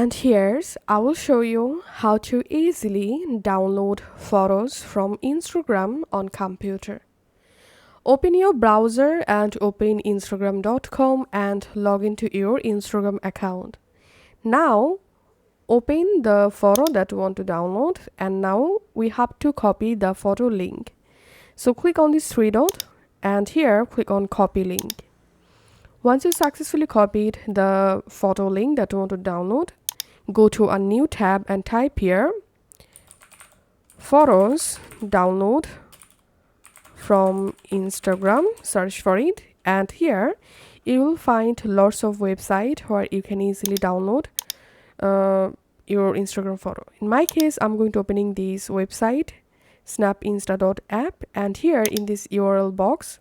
And here's I will show you how to easily download photos from Instagram on computer. Open your browser and open instagram.com and log into your Instagram account. Now open the photo that you want to download, and now we have to copy the photo link. So click on this three dot and here click on copy link. Once you successfully copied the photo link that you want to download, go to a new tab and type here photos download from Instagram, search for it, and here you will find lots of websites where you can easily download your Instagram photo. In my case, I'm going to opening this website snapinsta.app, and here in this URL box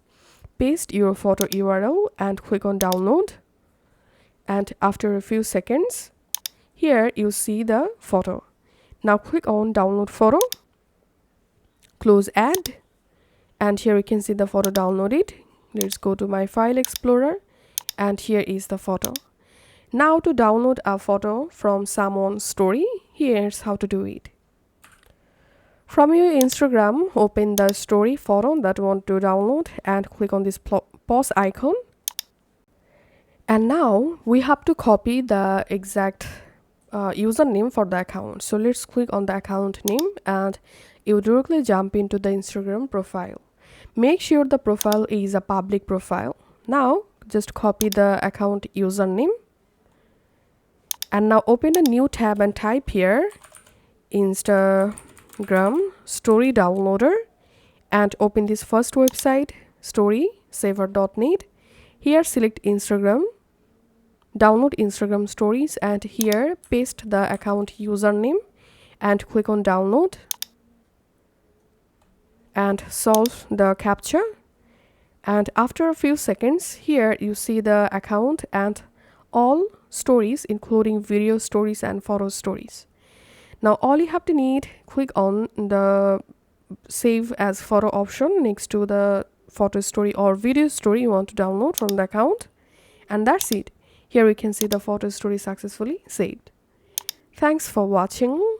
paste your photo URL and click on download, and after a few seconds here you see the photo. Now click on download photo, close add, and here you can see the photo downloaded. Let's go to my file explorer, and here is the photo. Now to download a photo from someone's story, here's how to do it. From your Instagram, open the story photo that you want to download and click on this pause icon. And now we have to copy the exact username for the account. So let's click on the account name and you directly jump into the Instagram profile. Make sure the profile is a public profile. Now just copy the account username. And now open a new tab and type here Instagram story downloader, and open this first website storysaver.net. Here select Instagram, download Instagram stories, and here paste the account username and click on download and solve the captcha. And after a few seconds here you see the account and all stories including video stories and photo stories. Now all you have to need, click on the save as photo option next to the photo story or video story you want to download from the account, and that's it. Here you can see the photo story successfully saved. Thanks for watching.